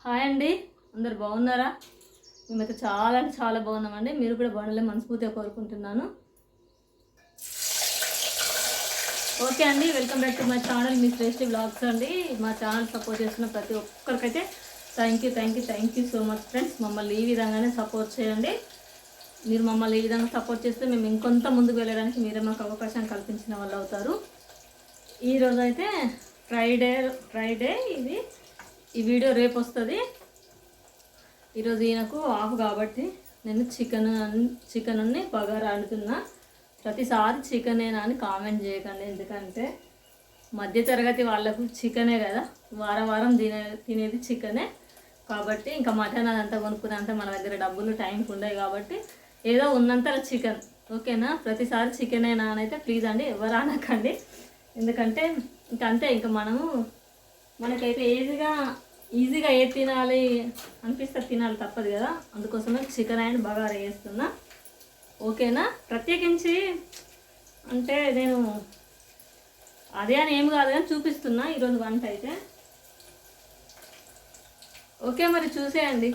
Hi అండి, అందరు బాగున్నారా? మేమైతే చాలా అంటే చాలా బాగున్నామండి. మీరు కూడా బాగుండాలని మనస్ఫూర్తిగా కోరుకుంటున్నాను. ఓకే అండి, welcome back to my channel మీ శ్రేష్ఠి బ్లాగ్స్ అండి. మా ఛానల్ సపోర్ట్ చేస్తున్న ప్రతి ఒక్కరికైతే thank you so much friends. మమ్మల్ని ఈ విధంగానే సపోర్ట్ చేయండి. మీరు మమ్మల్ని ఈ విధంగా సపోర్ట్ చేస్తే మేము ఇంకొంత ముందుకు వెళ్ళడానికి మీరే మాకు అవకాశం కల్పించిన వాళ్ళు అవుతారు. ఈరోజు అయితే ఫ్రైడే ఇది. ఈ వీడియో రేపు వస్తుంది. ఈరోజు ఈయనకు ఆఫ్ కాబట్టి నేను చికెన్ బగారా వండుతున్నా. ప్రతిసారి చికెనేనా అని కామెంట్ చేయకండి, ఎందుకంటే మధ్యతరగతి వాళ్ళకు చికెనే కదా, వారం తినేది చికెనే కాబట్టి. ఇంకా మటన్ అదంతా కొనుక్కున్నంత మన దగ్గర డబ్బులు టైంకి ఉండవు కాబట్టి ఏదో ఉన్నంత చికెన్. ఓకేనా? ప్రతిసారి చికెనేనా అని అయితే ప్లీజ్ అండి ఎవరు అనకండి, ఎందుకంటే ఇంకా అంతే. ఇంకా మనకైతే ఈజీగా ఏది తినాలి అనిపిస్తే తినాలి, తప్పదు కదా. అందుకోసమే చికెన్ అండ్ బగారా వేస్తున్నా. ఓకేనా? ప్రత్యేకించి అంటే నేను అదే అని ఏం కాదు కానీ చూపిస్తున్నా ఈరోజు వంట అయితే. ఓకే, మరి చూసేయండి.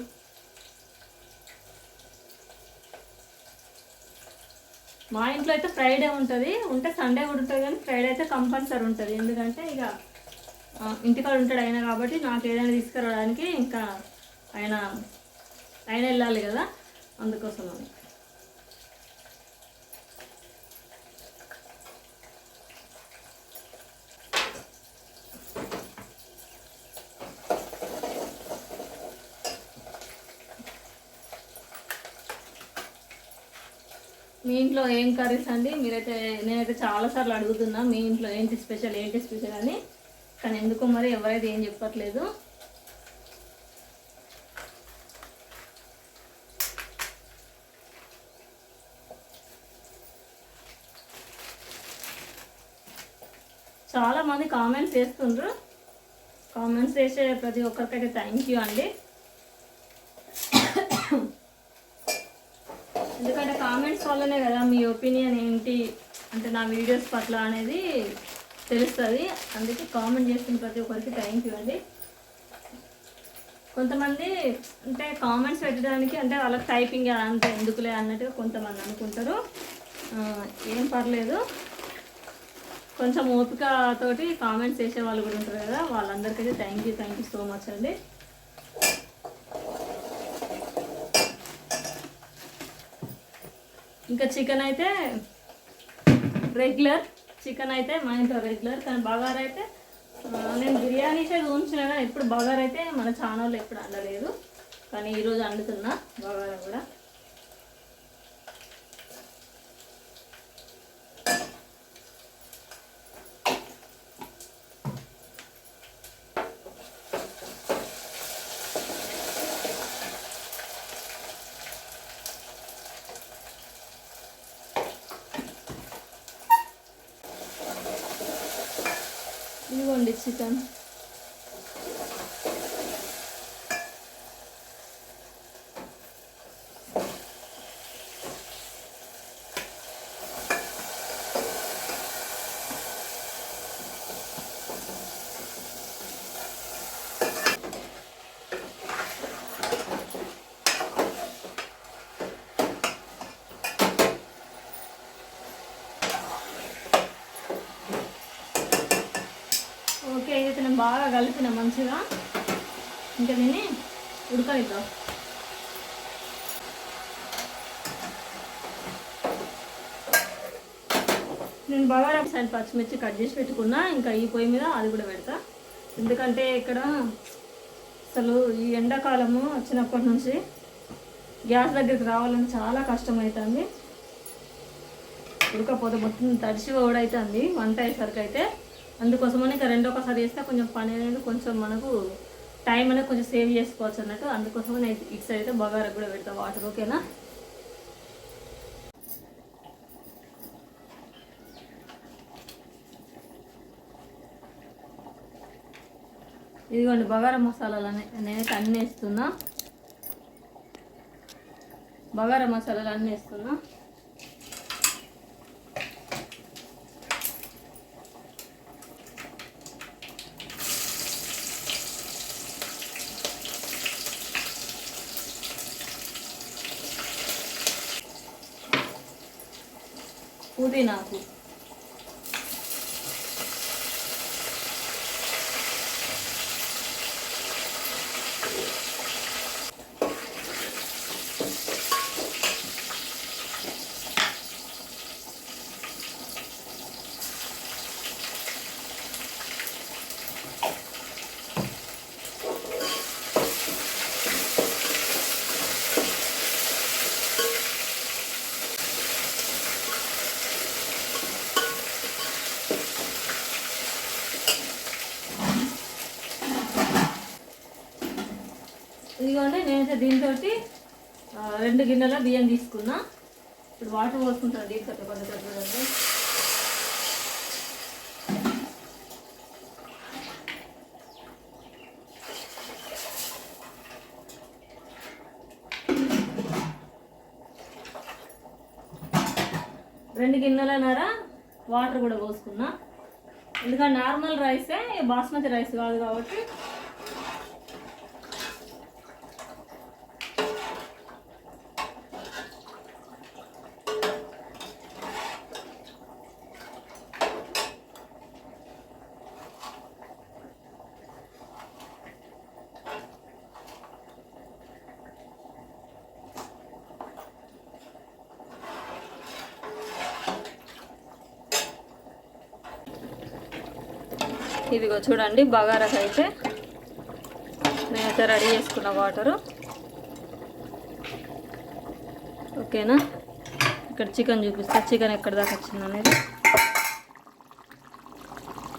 మా ఇంట్లో అయితే ఫ్రైడే ఉంటుంది, ఉంటే సండే కూడా ఉంటుంది, కానీ ఫ్రైడే అయితే కంపల్సరీ ఉంటుంది. ఎందుకంటే ఇక ఇంటికాడ ఉంటాడు ఆయన కాబట్టి నాకు ఏదైనా తీసుకురావడానికి ఇంకా ఆయన వెళ్ళాలి కదా, అందుకోసం అని. మీ ఇంట్లో ఏం కర్రీస్ అండి? నేనైతే చాలాసార్లు అడుగుతున్నా మీ ఇంట్లో ఏంటి స్పెషల్ అని, కానీ ఎందుకో మరి ఎవరైతే ఏం చెప్పట్లేదు. చాలామంది కామెంట్స్ చేస్తుండ్రు. కామెంట్స్ చేసే ప్రతి ఒక్కరికైతే థ్యాంక్ యూ అండి. ఎందుకంటే కామెంట్స్ వల్లనే కదా మీ ఒపీనియన్ ఏంటి అంటే నా వీడియోస్ పట్ల అనేది తెలుస్తుంది. అందుకే కామెంట్ చేస్తున్న ప్రతి ఒక్కరికి థ్యాంక్ యూ అండి. కొంతమంది అంటే కామెంట్స్ పెట్టడానికి అంటే వాళ్ళకి టైపింగ్ అంత ఎందుకులే అన్నట్టుగా కొంతమంది అనుకుంటారు. ఏం పర్లేదు, కొంచెం ఓపికతోటి కామెంట్స్ చేసే వాళ్ళు కూడా ఉంటారు కదా, వాళ్ళందరికైతే థ్యాంక్ యూ సో మచ్ అండి. ఇంకా చికెన్ అయితే రెగ్యులర్, మా ఇంట్లో రెగ్యులర్. కానీ బగారా అయితే నేను బిర్యానీసే ఉంచిన, ఎప్పుడు బగారా అయితే మన ఛానల్లో ఎప్పుడు వండలేదు, కానీ ఈరోజు వండుతున్నా బగారా కూడా. ఇదిగోండి చికెన్. ఓకే, అయితే నేను బాగా కలిపిన మంచిగా. ఇంకా దీన్ని ఉడకనిద్దాం. నేను బాగా సైడ్ పచ్చిమిర్చి కట్ చేసి పెట్టుకున్నా. ఇంకా ఈ పొయ్యి మీద అది కూడా పెడతా, ఎందుకంటే ఇక్కడ అసలు ఈ ఎండాకాలము వచ్చినప్పటి నుంచి గ్యాస్ దగ్గరికి రావాలని చాలా కష్టమవుతుంది. ఉడకపోతే మొత్తం తడిసి ఓడవుతుంది వంట అయ్యేసరికి అయితే. అందుకోసమని ఇంకా ఒకసారి చేస్తే కొంచెం పని అనేది కొంచెం మనకు టైం అనేది కొంచెం సేవ్ చేసుకోవచ్చు అన్నట్టు. అందుకోసమని నేను ఇటు సైడ్ అయితే బగారా కూడా పెడతా వాటర్. ఓకేనా? ఇదిగోండి బగారా మసాలాలు నేనైతే అన్నీ వేస్తున్నా. బగారా మసాలాలు అన్నీ వేస్తున్నా. పుదీనాకు. ఇదిగోండి నేనైతే దీంతో 2 గిన్నెల బియ్యం తీసుకున్నా. ఇప్పుడు వాటర్ పోసుకుంటాను దీంతో పద్ధతి. రెండు గిన్నెలన్నర వాటర్ కూడా పోసుకున్నా. ఎందుకంటే నార్మల్ రైసే, బాస్మతి రైస్ కాదు కాబట్టి. ఇదిగో చూడండి, బగారాకు అయితే నేనైతే రెడీ చేసుకున్న వాటరు. ఓకేనా, ఇక్కడ చికెన్ చూపిస్తా. చికెన్ ఎక్కడ దాకా వచ్చింది అనేది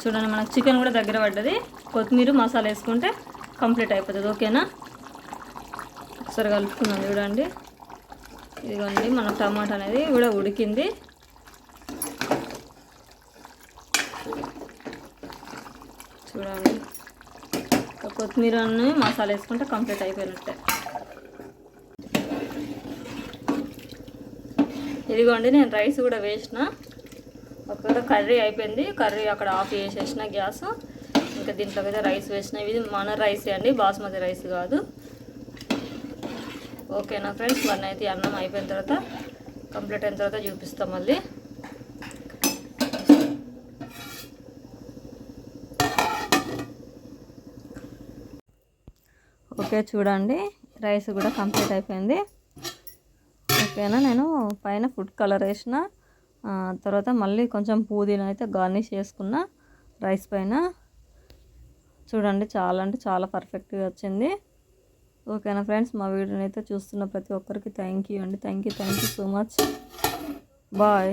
చూడండి. మనకు చికెన్ కూడా దగ్గర పడ్డది. కొత్తిమీర మసాలా వేసుకుంటే కంప్లీట్ అయిపోతుంది. ఓకేనా, ఒకసారి కలుపుకుందాం. చూడండి, ఇదిగోండి మన టమాటా అనేది కూడా ఉడికింది. చూడండి, కొత్తిమీర మసాలా వేసుకుంటే కంప్లీట్ అయిపోయినట్టే. ఇదిగోండి నేను రైస్ కూడా వేసిన. ఒకవేళ కర్రీ అయిపోయింది, కర్రీ అక్కడ ఆఫ్ చేసేసిన గ్యాస్. ఇంకా దీంట్లోకి అయితే రైస్ వేసిన. ఇది మన రైస్ అండి, బాస్మతి రైస్ కాదు. ఓకేనా ఫ్రెండ్స్, వన్ అయితే అన్నం అయిపోయిన తర్వాత కంప్లీట్ అయిన తర్వాత చూపిస్తాం మళ్ళీ. ఓకే చూడండి, రైస్ కూడా కంప్లీట్ అయిపోయింది. ఓకేనా, నేను పైన ఫుడ్ కలర్ వేసిన తర్వాత మళ్ళీ కొంచెం పుదీనా అయితే గార్నిష్ చేసుకున్న రైస్ పైన. చూడండి, చాలా అంటే చాలా పర్ఫెక్ట్గా వచ్చింది. ఓకేనా ఫ్రెండ్స్, మా వీడియోని అయితే చూస్తున్న ప్రతి ఒక్కరికి థ్యాంక్ యూ అండి. Thank you so much. Bye.